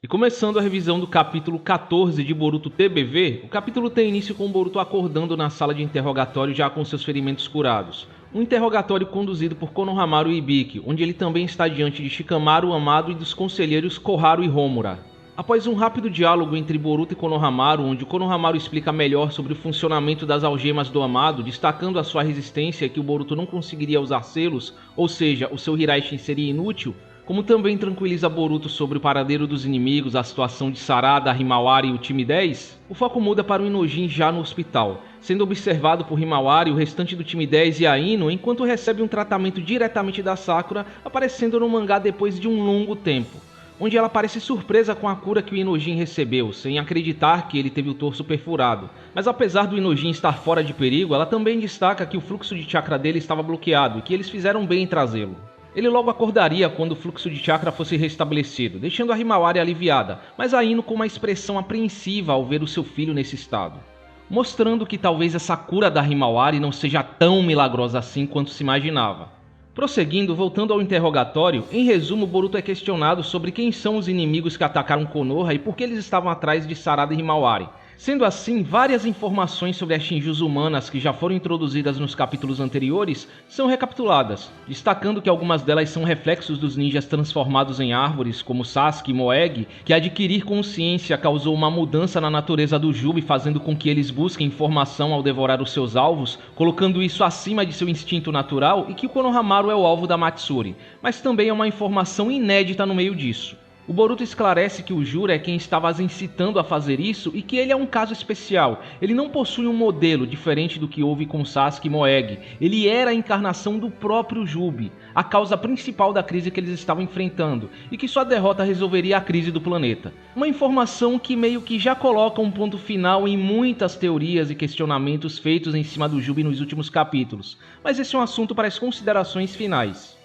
E começando a revisão do capítulo 14 de Boruto TBV, o capítulo tem início com Boruto acordando na sala de interrogatório já com seus ferimentos curados. Um interrogatório conduzido por Konohamaru e Ibiki, onde ele também está diante de Shikamaru, Amado e dos conselheiros Koharu e Homura. Após um rápido diálogo entre Boruto e Konohamaru, onde Konohamaru explica melhor sobre o funcionamento das algemas do Amado, destacando a sua resistência que o Boruto não conseguiria usar selos, ou seja, o seu Hiraishin seria inútil, como também tranquiliza Boruto sobre o paradeiro dos inimigos, a situação de Sarada, Himawari e o time 10, o foco muda para o Inojin já no hospital, sendo observado por Himawari, o restante do time 10 e a Ino, enquanto recebe um tratamento diretamente da Sakura, aparecendo no mangá depois de um longo tempo, onde ela parece surpresa com a cura que o Inojin recebeu, sem acreditar que ele teve o torso perfurado. Mas apesar do Inojin estar fora de perigo, ela também destaca que o fluxo de chakra dele estava bloqueado e que eles fizeram bem em trazê-lo. Ele logo acordaria quando o fluxo de chakra fosse restabelecido, deixando a Himawari aliviada, mas a Ino com uma expressão apreensiva ao ver o seu filho nesse estado, mostrando que talvez essa cura da Himawari não seja tão milagrosa assim quanto se imaginava. Prosseguindo, voltando ao interrogatório, em resumo, Boruto é questionado sobre quem são os inimigos que atacaram Konoha e por que eles estavam atrás de Sarada e Himawari. Sendo assim, várias informações sobre as Shinjus humanas que já foram introduzidas nos capítulos anteriores são recapituladas, destacando que algumas delas são reflexos dos ninjas transformados em árvores, como Sasuke e Moegi, que adquirir consciência causou uma mudança na natureza do Jubi, fazendo com que eles busquem informação ao devorar os seus alvos, colocando isso acima de seu instinto natural, e que o Konohamaru é o alvo da Matsuri, mas também é uma informação inédita no meio disso. O Boruto esclarece que o Juro é quem estava as incitando a fazer isso e que ele é um caso especial. Ele não possui um modelo diferente do que houve com Sasuke e Moegi. Ele era a encarnação do próprio Jubi, a causa principal da crise que eles estavam enfrentando, e que sua derrota resolveria a crise do planeta. Uma informação que meio que já coloca um ponto final em muitas teorias e questionamentos feitos em cima do Jubi nos últimos capítulos, mas esse é um assunto para as considerações finais.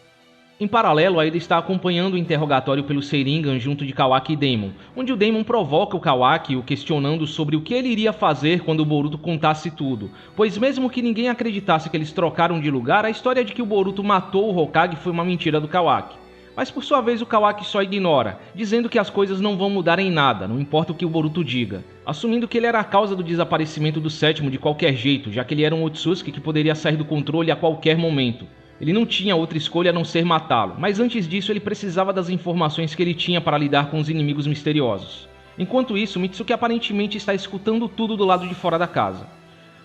Em paralelo, ele está acompanhando o interrogatório pelo Seiringan junto de Kawaki e Daemon, onde o Daemon provoca o Kawaki, o questionando sobre o que ele iria fazer quando o Boruto contasse tudo, pois mesmo que ninguém acreditasse que eles trocaram de lugar, a história de que o Boruto matou o Hokage foi uma mentira do Kawaki. Mas por sua vez o Kawaki só ignora, dizendo que as coisas não vão mudar em nada, não importa o que o Boruto diga, assumindo que ele era a causa do desaparecimento do sétimo de qualquer jeito, já que ele era um Otsutsuki que poderia sair do controle a qualquer momento. Ele não tinha outra escolha a não ser matá-lo, mas antes disso ele precisava das informações que ele tinha para lidar com os inimigos misteriosos. Enquanto isso, Mitsuki aparentemente está escutando tudo do lado de fora da casa.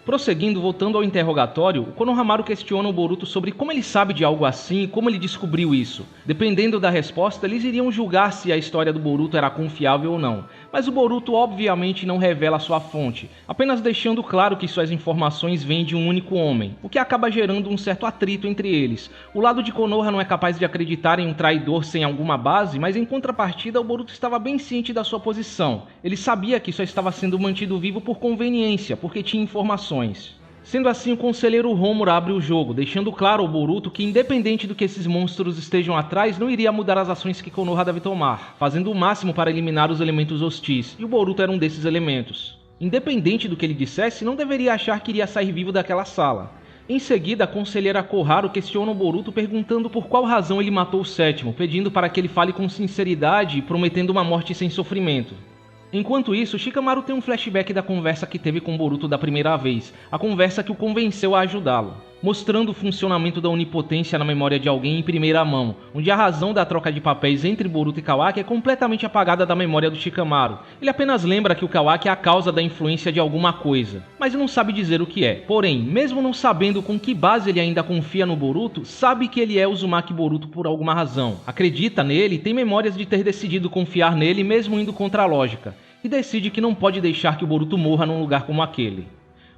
Prosseguindo, voltando ao interrogatório, o Konohamaru questiona o Boruto sobre como ele sabe de algo assim e como ele descobriu isso. Dependendo da resposta, eles iriam julgar se a história do Boruto era confiável ou não, mas o Boruto obviamente não revela sua fonte, apenas deixando claro que suas informações vêm de um único homem, o que acaba gerando um certo atrito entre eles. O lado de Konoha não é capaz de acreditar em um traidor sem alguma base, mas em contrapartida o Boruto estava bem ciente da sua posição. Ele sabia que só estava sendo mantido vivo por conveniência, porque tinha informações. Sendo assim, o conselheiro Homura abre o jogo, deixando claro ao Boruto que independente do que esses monstros estejam atrás, não iria mudar as ações que Konoha deve tomar, fazendo o máximo para eliminar os elementos hostis, e o Boruto era um desses elementos. Independente do que ele dissesse, não deveria achar que iria sair vivo daquela sala. Em seguida, a conselheira Koharu questiona o Boruto perguntando por qual razão ele matou o sétimo, pedindo para que ele fale com sinceridade e prometendo uma morte sem sofrimento. Enquanto isso, Shikamaru tem um flashback da conversa que teve com Boruto da primeira vez, a conversa que o convenceu a ajudá-lo, mostrando o funcionamento da onipotência na memória de alguém em primeira mão, onde a razão da troca de papéis entre Boruto e Kawaki é completamente apagada da memória do Shikamaru. Ele apenas lembra que o Kawaki é a causa da influência de alguma coisa, mas não sabe dizer o que é. Porém, mesmo não sabendo com que base ele ainda confia no Boruto, sabe que ele é Uzumaki Boruto por alguma razão. Acredita nele e tem memórias de ter decidido confiar nele mesmo indo contra a lógica, e decide que não pode deixar que o Boruto morra num lugar como aquele.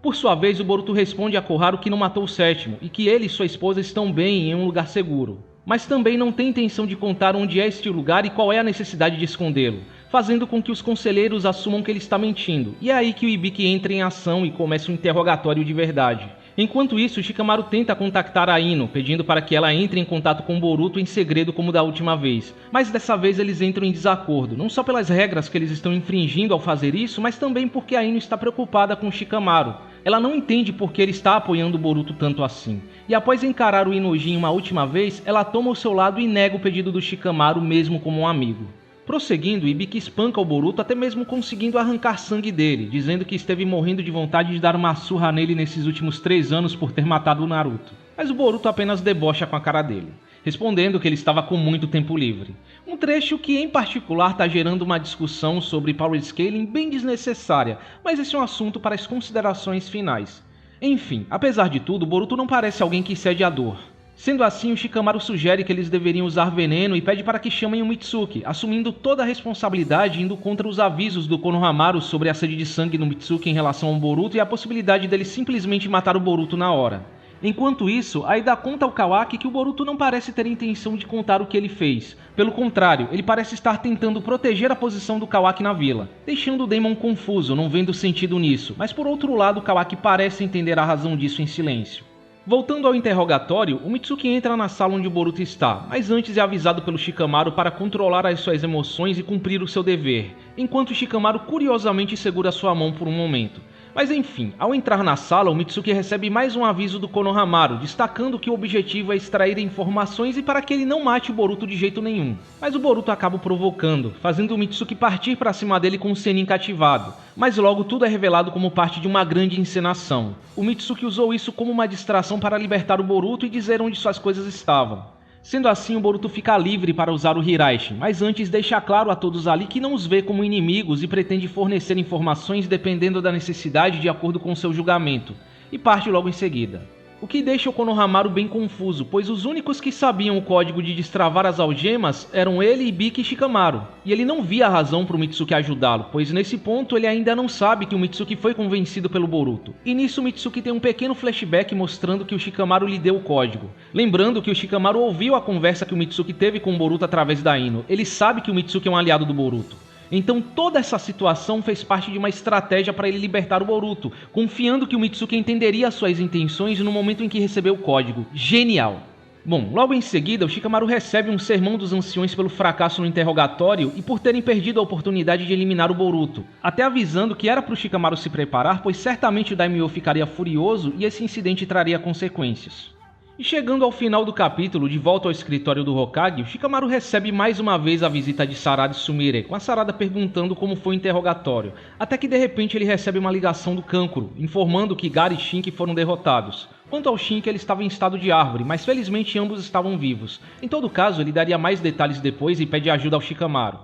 Por sua vez, o Boruto responde a Koharu que não matou o sétimo, e que ele e sua esposa estão bem em um lugar seguro. Mas também não tem intenção de contar onde é este lugar e qual é a necessidade de escondê-lo, fazendo com que os conselheiros assumam que ele está mentindo, e é aí que o Ibiki entra em ação e começa um interrogatório de verdade. Enquanto isso, Shikamaru tenta contactar a Ino, pedindo para que ela entre em contato com Boruto em segredo como da última vez. Mas dessa vez eles entram em desacordo, não só pelas regras que eles estão infringindo ao fazer isso, mas também porque a Ino está preocupada com Shikamaru. Ela não entende por que ele está apoiando Boruto tanto assim. E após encarar o Inojin uma última vez, ela toma o seu lado e nega o pedido do Shikamaru mesmo como um amigo. Prosseguindo, Ibiki espanca o Boruto até mesmo conseguindo arrancar sangue dele, dizendo que esteve morrendo de vontade de dar uma surra nele nesses últimos 3 anos por ter matado o Naruto. Mas o Boruto apenas debocha com a cara dele, respondendo que ele estava com muito tempo livre. Um trecho que em particular está gerando uma discussão sobre power scaling bem desnecessária, mas esse é um assunto para as considerações finais. Enfim, apesar de tudo, Boruto não parece alguém que cede à dor. Sendo assim, o Shikamaru sugere que eles deveriam usar veneno e pede para que chamem o Mitsuki, assumindo toda a responsabilidade indo contra os avisos do Konohamaru sobre a sede de sangue no Mitsuki em relação ao Boruto e a possibilidade dele simplesmente matar o Boruto na hora. Enquanto isso, Aida conta ao Kawaki que o Boruto não parece ter intenção de contar o que ele fez. Pelo contrário, ele parece estar tentando proteger a posição do Kawaki na vila, deixando o Daemon confuso, não vendo sentido nisso, mas por outro lado, o Kawaki parece entender a razão disso em silêncio. Voltando ao interrogatório, o Mitsuki entra na sala onde o Boruto está, mas antes é avisado pelo Shikamaru para controlar as suas emoções e cumprir o seu dever, enquanto o Shikamaru curiosamente segura sua mão por um momento. Mas enfim, ao entrar na sala, o Mitsuki recebe mais um aviso do Konohamaru, destacando que o objetivo é extrair informações e para que ele não mate o Boruto de jeito nenhum. Mas o Boruto acaba o provocando, fazendo o Mitsuki partir para cima dele com o Sennin cativado. Mas logo tudo é revelado como parte de uma grande encenação. O Mitsuki usou isso como uma distração para libertar o Boruto e dizer onde suas coisas estavam. Sendo assim, o Boruto fica livre para usar o Hiraishi, mas antes deixa claro a todos ali que não os vê como inimigos e pretende fornecer informações dependendo da necessidade de acordo com seu julgamento, e parte logo em seguida. O que deixa o Konohamaru bem confuso, pois os únicos que sabiam o código de destravar as algemas eram ele, Ibiki e Shikamaru, e ele não via a razão para o Mitsuki ajudá-lo, pois nesse ponto ele ainda não sabe que o Mitsuki foi convencido pelo Boruto. E nisso o Mitsuki tem um pequeno flashback mostrando que o Shikamaru lhe deu o código. Lembrando que o Shikamaru ouviu a conversa que o Mitsuki teve com o Boruto através da Ino, ele sabe que o Mitsuki é um aliado do Boruto. Então toda essa situação fez parte de uma estratégia para ele libertar o Boruto, confiando que o Mitsuki entenderia suas intenções no momento em que recebeu o código. Genial! Bom, logo em seguida, o Shikamaru recebe um sermão dos anciões pelo fracasso no interrogatório e por terem perdido a oportunidade de eliminar o Boruto, até avisando que era para o Shikamaru se preparar, pois certamente o Daimyo ficaria furioso e esse incidente traria consequências. E chegando ao final do capítulo, de volta ao escritório do Hokage, o Shikamaru recebe mais uma vez a visita de Sarada e Sumire, com a Sarada perguntando como foi o interrogatório, até que de repente ele recebe uma ligação do Kankuro, informando que Gaara e Shinki foram derrotados. Quanto ao Shinki, ele estava em estado de árvore, mas felizmente ambos estavam vivos. Em todo caso, ele daria mais detalhes depois e pede ajuda ao Shikamaru.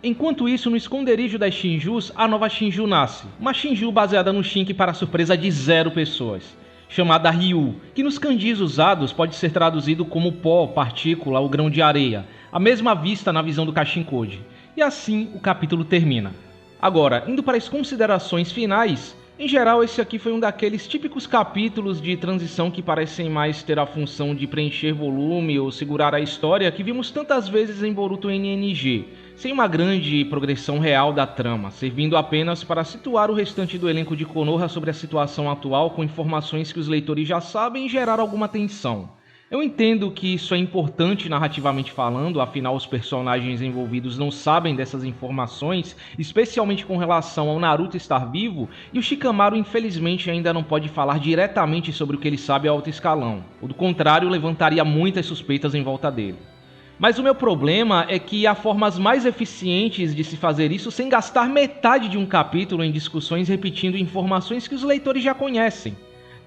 Enquanto isso, no esconderijo das Shinjus, a nova Shinju nasce, uma Shinju baseada no Shinki para a surpresa de 0 pessoas. Chamada Ryu, que nos kanjis usados pode ser traduzido como pó, partícula ou grão de areia, a mesma vista na visão do Kashinkoji. E assim o capítulo termina. Agora, indo para as considerações finais, em geral esse aqui foi um daqueles típicos capítulos de transição que parecem mais ter a função de preencher volume ou segurar a história que vimos tantas vezes em Boruto NNG, sem uma grande progressão real da trama, servindo apenas para situar o restante do elenco de Konoha sobre a situação atual com informações que os leitores já sabem e gerar alguma tensão. Eu entendo que isso é importante narrativamente falando, afinal os personagens envolvidos não sabem dessas informações, especialmente com relação ao Naruto estar vivo, e o Shikamaru infelizmente ainda não pode falar diretamente sobre o que ele sabe a alto escalão, ou do contrário levantaria muitas suspeitas em volta dele. Mas o meu problema é que há formas mais eficientes de se fazer isso sem gastar metade de um capítulo em discussões repetindo informações que os leitores já conhecem.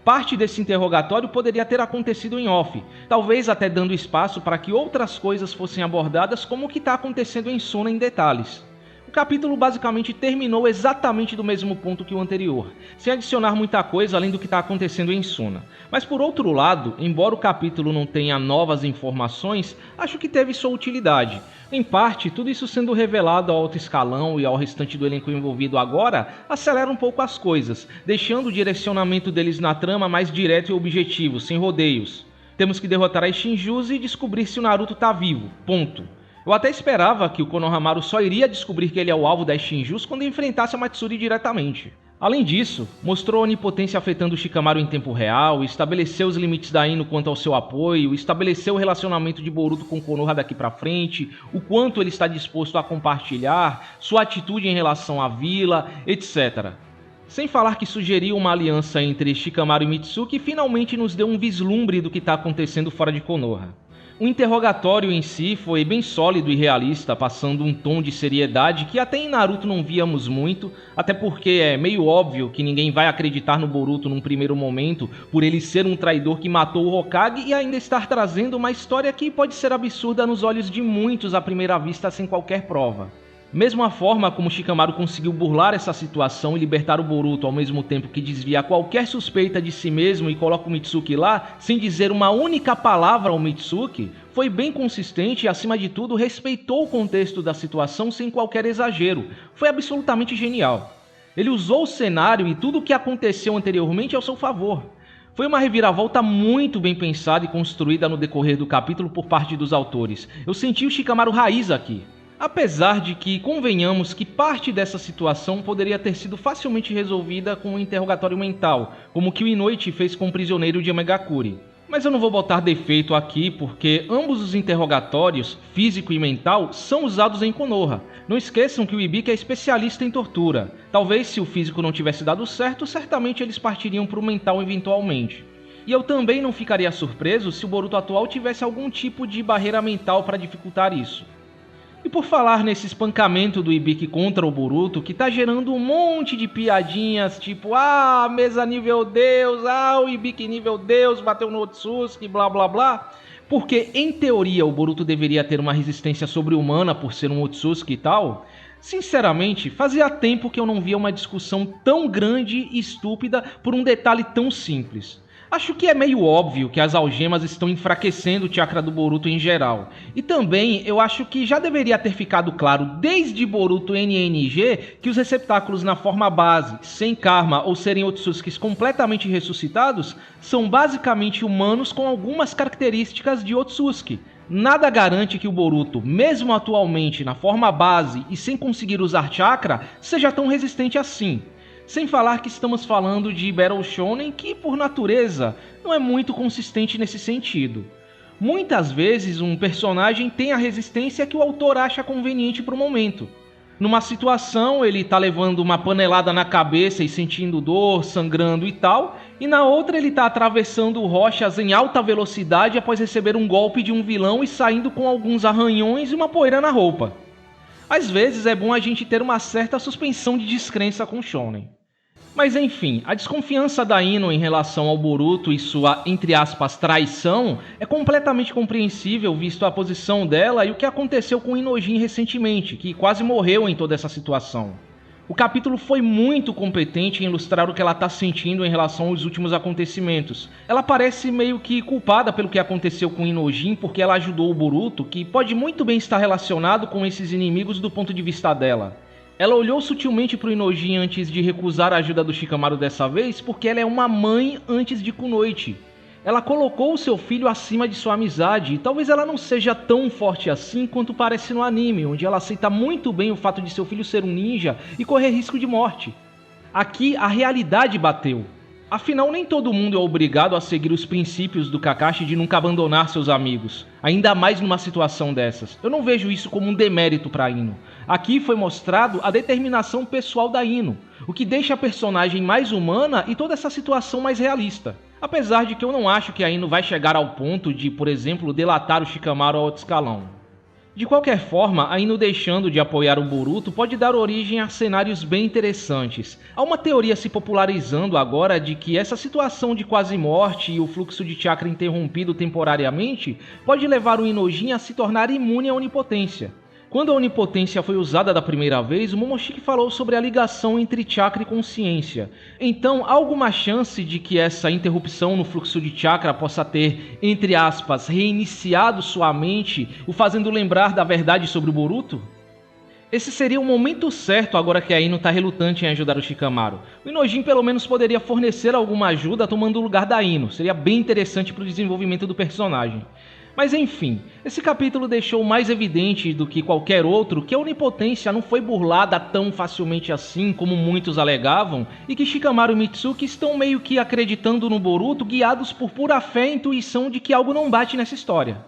Parte desse interrogatório poderia ter acontecido em off, talvez até dando espaço para que outras coisas fossem abordadas como o que está acontecendo em Suna em detalhes. O capítulo basicamente terminou exatamente do mesmo ponto que o anterior, sem adicionar muita coisa além do que está acontecendo em Suna. Mas por outro lado, embora o capítulo não tenha novas informações, acho que teve sua utilidade. Em parte, tudo isso sendo revelado ao alto escalão e ao restante do elenco envolvido agora, acelera um pouco as coisas, deixando o direcionamento deles na trama mais direto e objetivo, sem rodeios. Temos que derrotar as Shinjus e descobrir se o Naruto está vivo, ponto. Eu até esperava que o Konohamaru só iria descobrir que ele é o alvo das Shinjus quando enfrentasse a Matsuri diretamente. Além disso, mostrou a onipotência afetando o Shikamaru em tempo real, estabeleceu os limites da Ino quanto ao seu apoio, estabeleceu o relacionamento de Boruto com Konoha daqui pra frente, o quanto ele está disposto a compartilhar, sua atitude em relação à vila, etc. Sem falar que sugeriu uma aliança entre Shikamaru e Mitsuki e finalmente nos deu um vislumbre do que está acontecendo fora de Konoha. O interrogatório em si foi bem sólido e realista, passando um tom de seriedade que até em Naruto não víamos muito, até porque é meio óbvio que ninguém vai acreditar no Boruto num primeiro momento por ele ser um traidor que matou o Hokage e ainda estar trazendo uma história que pode ser absurda nos olhos de muitos à primeira vista sem qualquer prova. Mesmo a forma como Shikamaru conseguiu burlar essa situação e libertar o Boruto ao mesmo tempo que desvia qualquer suspeita de si mesmo e coloca o Mitsuki lá, sem dizer uma única palavra ao Mitsuki, foi bem consistente e, acima de tudo, respeitou o contexto da situação sem qualquer exagero. Foi absolutamente genial. Ele usou o cenário e tudo o que aconteceu anteriormente ao seu favor. Foi uma reviravolta muito bem pensada e construída no decorrer do capítulo por parte dos autores. Eu senti o Shikamaru raiz aqui. Apesar de que, convenhamos que parte dessa situação poderia ter sido facilmente resolvida com um interrogatório mental, como que o Inoichi fez com o prisioneiro de Megakuri. Mas eu não vou botar defeito aqui, porque ambos os interrogatórios, físico e mental, são usados em Konoha. Não esqueçam que o Ibiki é especialista em tortura. Talvez se o físico não tivesse dado certo, certamente eles partiriam para o mental eventualmente. E eu também não ficaria surpreso se o Boruto atual tivesse algum tipo de barreira mental para dificultar isso. E por falar nesse espancamento do Ibiki contra o Boruto, que tá gerando um monte de piadinhas, tipo, mesa nível Deus, o Ibiki nível Deus, bateu no Otsutsuki, blá blá blá, porque em teoria o Boruto deveria ter uma resistência sobre-humana por ser um Otsutsuki e tal. Sinceramente, fazia tempo que eu não via uma discussão tão grande e estúpida por um detalhe tão simples. Acho que é meio óbvio que as algemas estão enfraquecendo o chakra do Boruto em geral. E também eu acho que já deveria ter ficado claro desde Boruto NNG que os receptáculos na forma base, sem karma ou serem Otsutsukis completamente ressuscitados, são basicamente humanos com algumas características de Otsutsuki. Nada garante que o Boruto, mesmo atualmente na forma base e sem conseguir usar chakra, seja tão resistente assim. Sem falar que estamos falando de Battle Shonen que, por natureza, não é muito consistente nesse sentido. Muitas vezes um personagem tem a resistência que o autor acha conveniente para o momento. Numa situação ele tá levando uma panelada na cabeça e sentindo dor, sangrando e tal, e na outra ele tá atravessando rochas em alta velocidade após receber um golpe de um vilão e saindo com alguns arranhões e uma poeira na roupa. Às vezes é bom a gente ter uma certa suspensão de descrença com Shonen. Mas enfim, a desconfiança da Ino em relação ao Boruto e sua, entre aspas, traição é completamente compreensível visto a posição dela e o que aconteceu com Inojin recentemente, que quase morreu em toda essa situação. O capítulo foi muito competente em ilustrar o que ela está sentindo em relação aos últimos acontecimentos. Ela parece meio que culpada pelo que aconteceu com Inojin porque ela ajudou o Boruto, que pode muito bem estar relacionado com esses inimigos do ponto de vista dela. Ela olhou sutilmente para o Inojin antes de recusar a ajuda do Shikamaru dessa vez porque ela é uma mãe antes de Kunoichi. Ela colocou o seu filho acima de sua amizade e talvez ela não seja tão forte assim quanto parece no anime, onde ela aceita muito bem o fato de seu filho ser um ninja e correr risco de morte. Aqui a realidade bateu. Afinal, nem todo mundo é obrigado a seguir os princípios do Kakashi de nunca abandonar seus amigos, ainda mais numa situação dessas. Eu não vejo isso como um demérito para Ino. Aqui foi mostrado a determinação pessoal da Ino, o que deixa a personagem mais humana e toda essa situação mais realista. Apesar de que eu não acho que a Ino vai chegar ao ponto de, por exemplo, delatar o Shikamaru a outro escalão. De qualquer forma, a Ino deixando de apoiar o Boruto pode dar origem a cenários bem interessantes. Há uma teoria se popularizando agora de que essa situação de quase morte e o fluxo de chakra interrompido temporariamente pode levar o Inojin a se tornar imune à onipotência. Quando a onipotência foi usada da primeira vez, o Momoshiki falou sobre a ligação entre chakra e consciência. Então, há alguma chance de que essa interrupção no fluxo de chakra possa ter, entre aspas, reiniciado sua mente, o fazendo lembrar da verdade sobre o Boruto? Esse seria o momento certo agora que a Ino está relutante em ajudar o Shikamaru. O Inojin pelo menos poderia fornecer alguma ajuda tomando o lugar da Ino. Seria bem interessante para o desenvolvimento do personagem. Mas enfim, esse capítulo deixou mais evidente do que qualquer outro que a onipotência não foi burlada tão facilmente assim como muitos alegavam e que Shikamaru e Mitsuki estão meio que acreditando no Boruto guiados por pura fé e intuição de que algo não bate nessa história.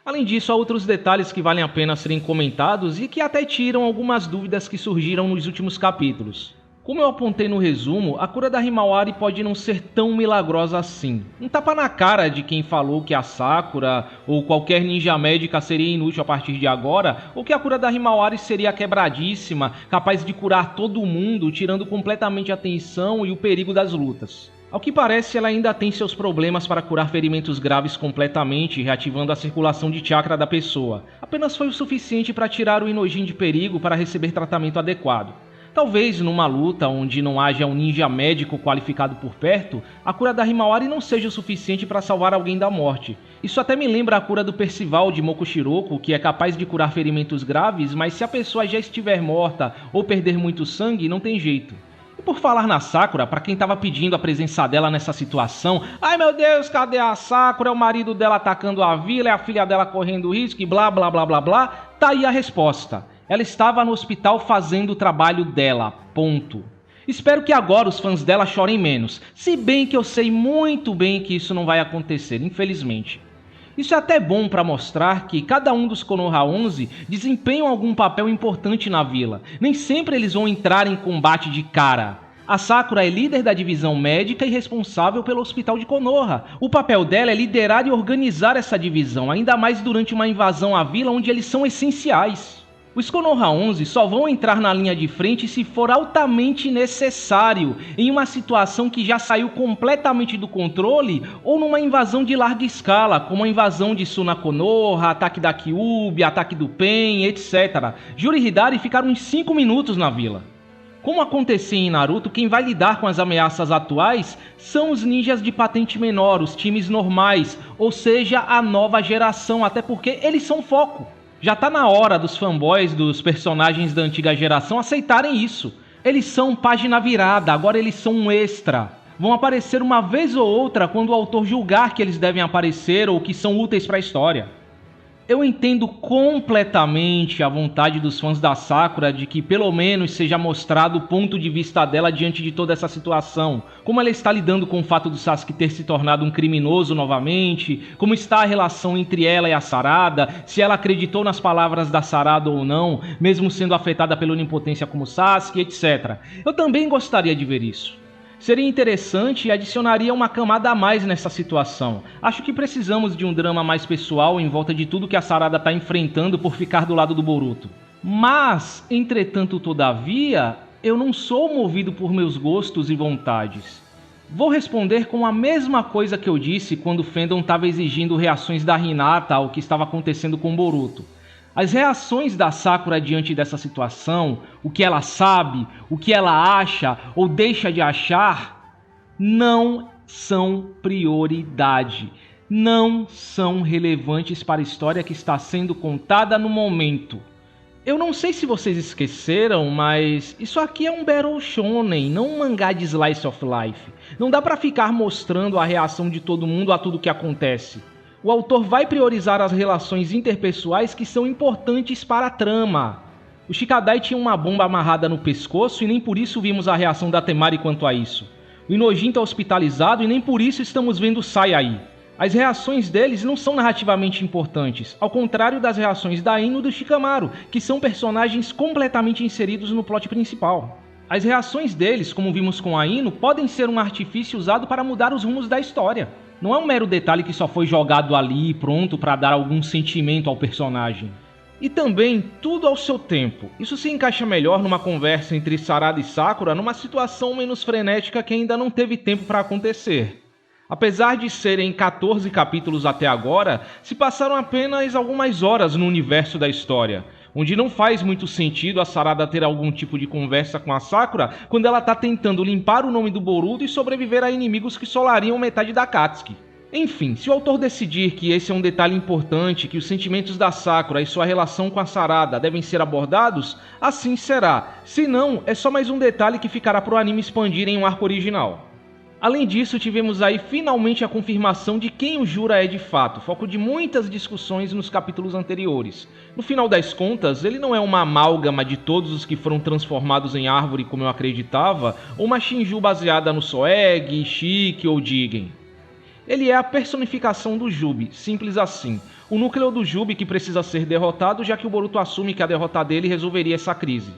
Além disso, há outros detalhes que valem a pena serem comentados e que até tiram algumas dúvidas que surgiram nos últimos capítulos. Como eu apontei no resumo, a cura da Himawari pode não ser tão milagrosa assim. Um tapa na cara de quem falou que a Sakura ou qualquer ninja médica seria inútil a partir de agora, ou que a cura da Himawari seria quebradíssima, capaz de curar todo mundo, tirando completamente a tensão e o perigo das lutas. Ao que parece, ela ainda tem seus problemas para curar ferimentos graves completamente, reativando a circulação de chakra da pessoa. Apenas foi o suficiente para tirar o Inojin de perigo para receber tratamento adequado. Talvez numa luta onde não haja um ninja médico qualificado por perto, a cura da Himawari não seja o suficiente para salvar alguém da morte. Isso até me lembra a cura do Percival de Mokushiroko, que é capaz de curar ferimentos graves, mas se a pessoa já estiver morta ou perder muito sangue, não tem jeito. E por falar na Sakura, para quem tava pedindo a presença dela nessa situação, ai meu Deus, cadê a Sakura? É o marido dela atacando a vila, é a filha dela correndo risco e blá blá blá blá blá. Tá aí a resposta. Ela estava no hospital fazendo o trabalho dela, ponto. Espero que agora os fãs dela chorem menos, se bem que eu sei muito bem que isso não vai acontecer, infelizmente. Isso é até bom para mostrar que cada um dos Konoha 11 desempenham algum papel importante na vila. Nem sempre eles vão entrar em combate de cara. A Sakura é líder da divisão médica e responsável pelo hospital de Konoha. O papel dela é liderar e organizar essa divisão, ainda mais durante uma invasão à vila onde eles são essenciais. Os Konoha 11 só vão entrar na linha de frente se for altamente necessário, em uma situação que já saiu completamente do controle ou numa invasão de larga escala, como a invasão de Suna Konoha, ataque da Kyuubi, ataque do Pen, etc. Juri e Hidari ficaram uns 5 minutos na vila. Como acontecia em Naruto, quem vai lidar com as ameaças atuais são os ninjas de patente menor, os times normais, ou seja, a nova geração, até porque eles são foco. Já tá na hora dos fanboys dos personagens da antiga geração aceitarem isso. Eles são página virada, agora eles são um extra. Vão aparecer uma vez ou outra quando o autor julgar que eles devem aparecer ou que são úteis para a história. Eu entendo completamente a vontade dos fãs da Sakura de que pelo menos seja mostrado o ponto de vista dela diante de toda essa situação. Como ela está lidando com o fato do Sasuke ter se tornado um criminoso novamente, como está a relação entre ela e a Sarada, se ela acreditou nas palavras da Sarada ou não, mesmo sendo afetada pela onipotência como Sasuke, etc. Eu também gostaria de ver isso. Seria interessante e adicionaria uma camada a mais nessa situação. Acho que precisamos de um drama mais pessoal em volta de tudo que a Sarada está enfrentando por ficar do lado do Boruto. Mas, entretanto, todavia, eu não sou movido por meus gostos e vontades. Vou responder com a mesma coisa que eu disse quando Fandom estava exigindo reações da Hinata ao que estava acontecendo com Boruto. As reações da Sakura diante dessa situação, o que ela sabe, o que ela acha ou deixa de achar, não são prioridade, não são relevantes para a história que está sendo contada no momento. Eu não sei se vocês esqueceram, mas isso aqui é um Battle Shonen, não um mangá de Slice of Life. Não dá pra ficar mostrando a reação de todo mundo a tudo que acontece. O autor vai priorizar as relações interpessoais que são importantes para a trama. O Shikadai tinha uma bomba amarrada no pescoço e nem por isso vimos a reação da Temari quanto a isso. O Inojin está hospitalizado e nem por isso estamos vendo o Sai aí. As reações deles não são narrativamente importantes, ao contrário das reações da Ino e do Shikamaru, que são personagens completamente inseridos no plot principal. As reações deles, como vimos com a Ino, podem ser um artifício usado para mudar os rumos da história. Não é um mero detalhe que só foi jogado ali pronto para dar algum sentimento ao personagem. E também, tudo ao seu tempo. Isso se encaixa melhor numa conversa entre Sarada e Sakura numa situação menos frenética que ainda não teve tempo para acontecer. Apesar de serem 14 capítulos até agora, se passaram apenas algumas horas no universo da história, onde não faz muito sentido a Sarada ter algum tipo de conversa com a Sakura quando ela está tentando limpar o nome do Boruto e sobreviver a inimigos que solariam metade da Akatsuki. Enfim, se o autor decidir que esse é um detalhe importante, que os sentimentos da Sakura e sua relação com a Sarada devem ser abordados, assim será. Se não, é só mais um detalhe que ficará pro anime expandir em um arco original. Além disso, tivemos aí finalmente a confirmação de quem o Jura é de fato, foco de muitas discussões nos capítulos anteriores. No final das contas, ele não é uma amálgama de todos os que foram transformados em árvore como eu acreditava, ou uma Shinju baseada no Soeg, Shiki ou Jigen. Ele é a personificação do Jubi, simples assim. O núcleo do Jubi que precisa ser derrotado, já que o Boruto assume que a derrota dele resolveria essa crise.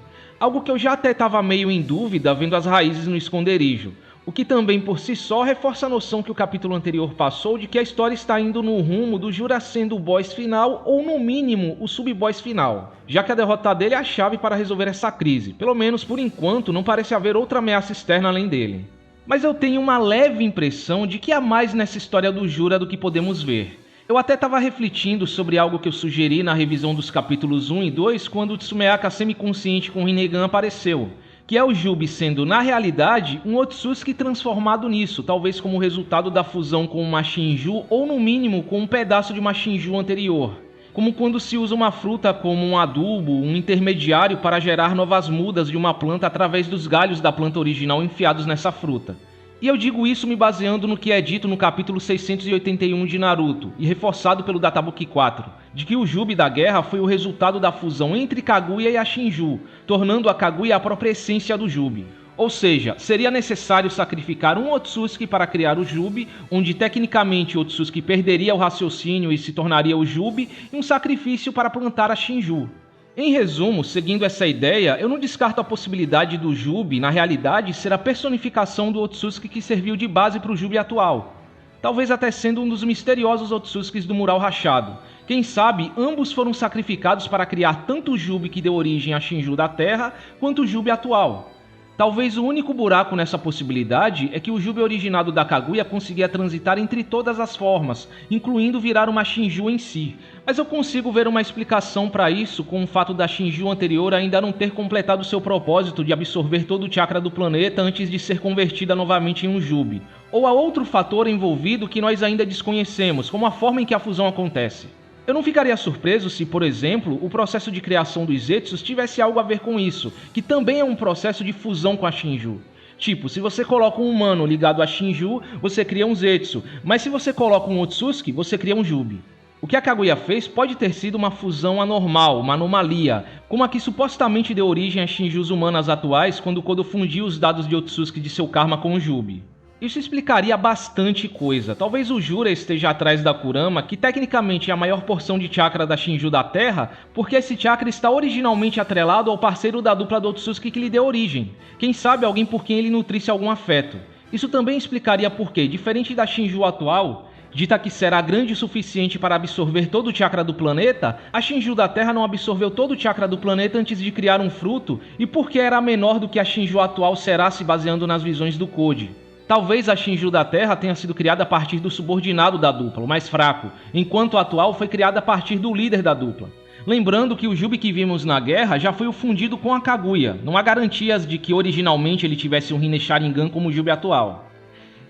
algo que eu já até estava meio em dúvida vendo as raízes no esconderijo, o que também por si só reforça a noção que o capítulo anterior passou de que a história está indo no rumo do Jura sendo o boss final ou no mínimo o sub-boss final, já que a derrota dele é a chave para resolver essa crise, pelo menos por enquanto não parece haver outra ameaça externa além dele. Mas eu tenho uma leve impressão de que há mais nessa história do Jura do que podemos ver. Eu até estava refletindo sobre algo que eu sugeri na revisão dos capítulos 1 e 2 quando o Tsumeaka semiconsciente com Rinnegan apareceu, que é o Jubi sendo, na realidade, um Otsutsuki transformado nisso, talvez como resultado da fusão com uma Shinju ou no mínimo com um pedaço de uma Shinju anterior. Como quando se usa uma fruta como um adubo, um intermediário para gerar novas mudas de uma planta através dos galhos da planta original enfiados nessa fruta. E eu digo isso me baseando no que é dito no capítulo 681 de Naruto, e reforçado pelo Databuki 4, de que o Jubi da guerra foi o resultado da fusão entre Kaguya e a Shinju, tornando a Kaguya a própria essência do Jubi. Ou seja, seria necessário sacrificar um Otsutsuki para criar o Jubi, onde tecnicamente o Otsutsuki perderia o raciocínio e se tornaria o Jubi, e um sacrifício para plantar a Shinju. Em resumo, seguindo essa ideia, eu não descarto a possibilidade do Jubi, na realidade, ser a personificação do Otsutsuki que serviu de base para o Jubi atual. Talvez até sendo um dos misteriosos Otsutsukis do Mural Rachado. Quem sabe, ambos foram sacrificados para criar tanto o Jubi que deu origem à Shinju da Terra, quanto o Jubi atual. Talvez o único buraco nessa possibilidade é que o Jubi originado da Kaguya conseguia transitar entre todas as formas, incluindo virar uma Shinju em si. Mas eu consigo ver uma explicação para isso com o fato da Shinju anterior ainda não ter completado seu propósito de absorver todo o chakra do planeta antes de ser convertida novamente em um Jubi. Ou há outro fator envolvido que nós ainda desconhecemos, como a forma em que a fusão acontece. Eu não ficaria surpreso se, por exemplo, o processo de criação dos Zetsus tivesse algo a ver com isso, que também é um processo de fusão com a Shinju. Tipo, se você coloca um humano ligado a Shinju, você cria um Zetsu, mas se você coloca um Otsutsuki, você cria um Jubi. O que a Kaguya fez pode ter sido uma fusão anormal, uma anomalia, como a que supostamente deu origem às Shinjus humanas atuais quando Kodo fundiu os dados de Otsutsuki de seu karma com o Jubi. Isso explicaria bastante coisa. Talvez o Jura esteja atrás da Kurama, que tecnicamente é a maior porção de chakra da Shinju da Terra, porque esse chakra está originalmente atrelado ao parceiro da dupla do Otsutsuki que lhe deu origem. Quem sabe alguém por quem ele nutrisse algum afeto. Isso também explicaria porque, diferente da Shinju atual, dita que será grande o suficiente para absorver todo o chakra do planeta, a Shinju da Terra não absorveu todo o chakra do planeta antes de criar um fruto, e porque era menor do que a Shinju atual será se baseando nas visões do Code. Talvez a Shinju da Terra tenha sido criada a partir do subordinado da dupla, o mais fraco, enquanto a atual foi criada a partir do líder da dupla. Lembrando que o Jubi que vimos na guerra já foi o fundido com a Kaguya, não há garantias de que originalmente ele tivesse um Rinne Sharingan como o Jubi atual.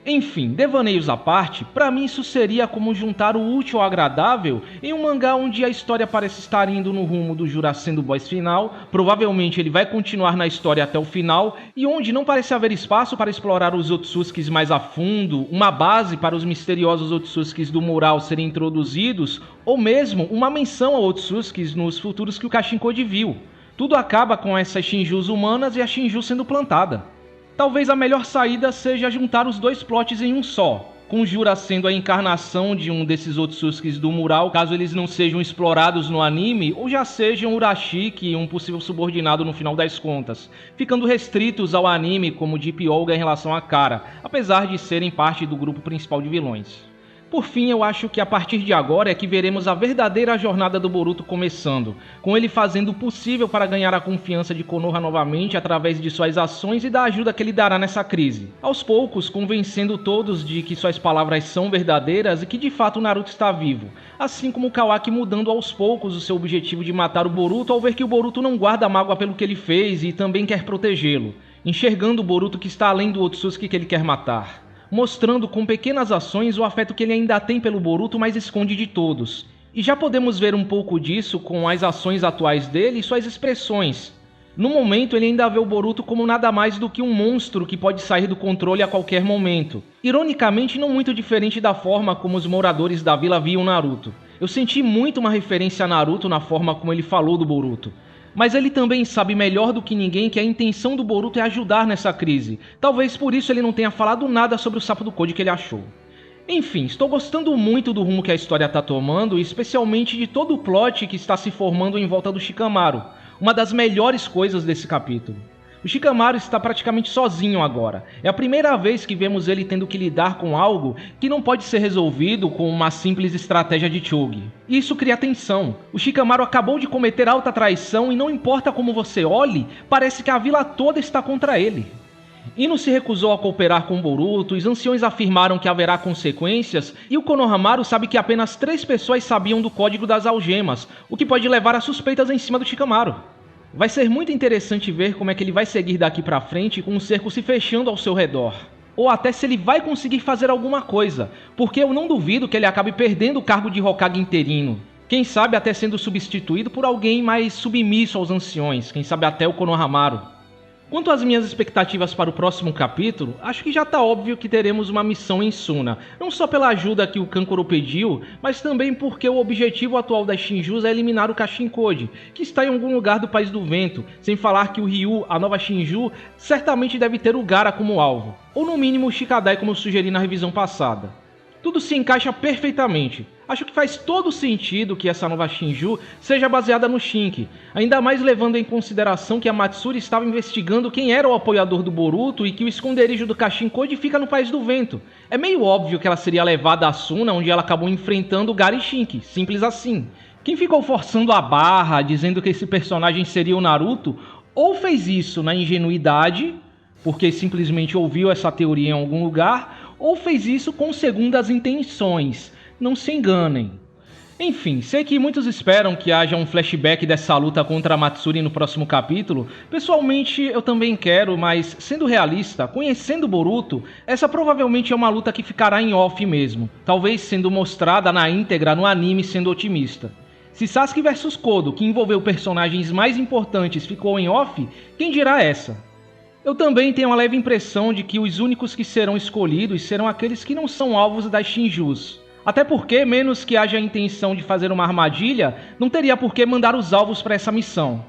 Enfim, devaneios à parte, pra mim isso seria como juntar o útil ao agradável em um mangá onde a história parece estar indo no rumo do Jura sendo o boss final, provavelmente ele vai continuar na história até o final, e onde não parece haver espaço para explorar os Otsutsukis mais a fundo, uma base para os misteriosos Otsutsukis do mural serem introduzidos, ou mesmo uma menção a Otsutsukis nos futuros que o Kashin Code viu. Tudo acaba com essas Shinjus humanas e a Shinju sendo plantada. Talvez a melhor saída seja juntar os dois plots em um só, com o Jura sendo a encarnação de um desses Otsutsukis do mural, caso eles não sejam explorados no anime, ou já sejam Urashiki, um possível subordinado no final das contas, ficando restritos ao anime como Deep Olga em relação a Kara, apesar de serem parte do grupo principal de vilões. Por fim, eu acho que a partir de agora é que veremos a verdadeira jornada do Boruto começando, com ele fazendo o possível para ganhar a confiança de Konoha novamente através de suas ações e da ajuda que ele dará nessa crise. Aos poucos, convencendo todos de que suas palavras são verdadeiras e que de fato Naruto está vivo, assim como Kawaki mudando aos poucos o seu objetivo de matar o Boruto ao ver que o Boruto não guarda mágoa pelo que ele fez e também quer protegê-lo, enxergando o Boruto que está além do Otsutsuki que ele quer matar, mostrando com pequenas ações o afeto que ele ainda tem pelo Boruto, mas esconde de todos. E já podemos ver um pouco disso com as ações atuais dele e suas expressões. No momento, ele ainda vê o Boruto como nada mais do que um monstro que pode sair do controle a qualquer momento. Ironicamente, não muito diferente da forma como os moradores da vila viam Naruto. Eu senti muito uma referência a Naruto na forma como ele falou do Boruto. Mas ele também sabe melhor do que ninguém que a intenção do Boruto é ajudar nessa crise. Talvez por isso ele não tenha falado nada sobre o sapo do Code que ele achou. Enfim, estou gostando muito do rumo que a história está tomando, especialmente de todo o plot que está se formando em volta do Shikamaru, uma das melhores coisas desse capítulo. O Shikamaru está praticamente sozinho agora. É a primeira vez que vemos ele tendo que lidar com algo que não pode ser resolvido com uma simples estratégia de Chogi. E isso cria tensão. O Shikamaru acabou de cometer alta traição e não importa como você olhe, parece que a vila toda está contra ele. Ino se recusou a cooperar com Boruto, os anciões afirmaram que haverá consequências e o Konohamaru sabe que apenas 3 pessoas sabiam do código das algemas, o que pode levar a suspeitas em cima do Shikamaru. Vai ser muito interessante ver como é que ele vai seguir daqui pra frente com o cerco se fechando ao seu redor. Ou até se ele vai conseguir fazer alguma coisa, porque eu não duvido que ele acabe perdendo o cargo de Hokage interino. Quem sabe até sendo substituído por alguém mais submisso aos anciões, quem sabe até o Konohamaru. Quanto às minhas expectativas para o próximo capítulo, acho que já está óbvio que teremos uma missão em Suna, não só pela ajuda que o Kankuro pediu, mas também porque o objetivo atual das Shinjus é eliminar o Kashinkode, que está em algum lugar do País do Vento, sem falar que o Ryu, a nova Shinju, certamente deve ter o Gaara como alvo, ou no mínimo o Shikadai como eu sugeri na revisão passada. Tudo se encaixa perfeitamente. Acho que faz todo sentido que essa nova Shinju seja baseada no Shinki, ainda mais levando em consideração que a Matsuri estava investigando quem era o apoiador do Boruto e que o esconderijo do Kashinkode fica no País do Vento. É meio óbvio que ela seria levada a Suna, onde ela acabou enfrentando o Gaara e Shinki, simples assim. Quem ficou forçando a barra, dizendo que esse personagem seria o Naruto, ou fez isso na ingenuidade, porque simplesmente ouviu essa teoria em algum lugar, ou fez isso com segundas intenções. Não se enganem. Enfim, sei que muitos esperam que haja um flashback dessa luta contra a Matsuri no próximo capítulo. Pessoalmente, eu também quero, mas sendo realista, conhecendo Boruto, essa provavelmente é uma luta que ficará em off mesmo, talvez sendo mostrada na íntegra no anime sendo otimista. Se Sasuke vs Kodo, que envolveu personagens mais importantes, ficou em off, quem dirá essa? Eu também tenho uma leve impressão de que os únicos que serão escolhidos serão aqueles que não são alvos das Shinjus. Até porque, menos que haja a intenção de fazer uma armadilha, não teria por que mandar os alvos para essa missão.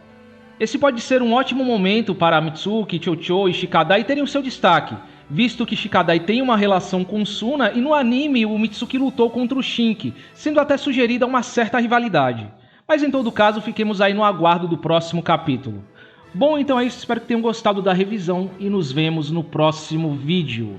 Esse pode ser um ótimo momento para Mitsuki, Chocho e Shikadai terem o seu destaque, visto que Shikadai tem uma relação com Suna e no anime o Mitsuki lutou contra o Shinki, sendo até sugerida uma certa rivalidade. Mas em todo caso, fiquemos aí no aguardo do próximo capítulo. Bom, então é isso, espero que tenham gostado da revisão e nos vemos no próximo vídeo.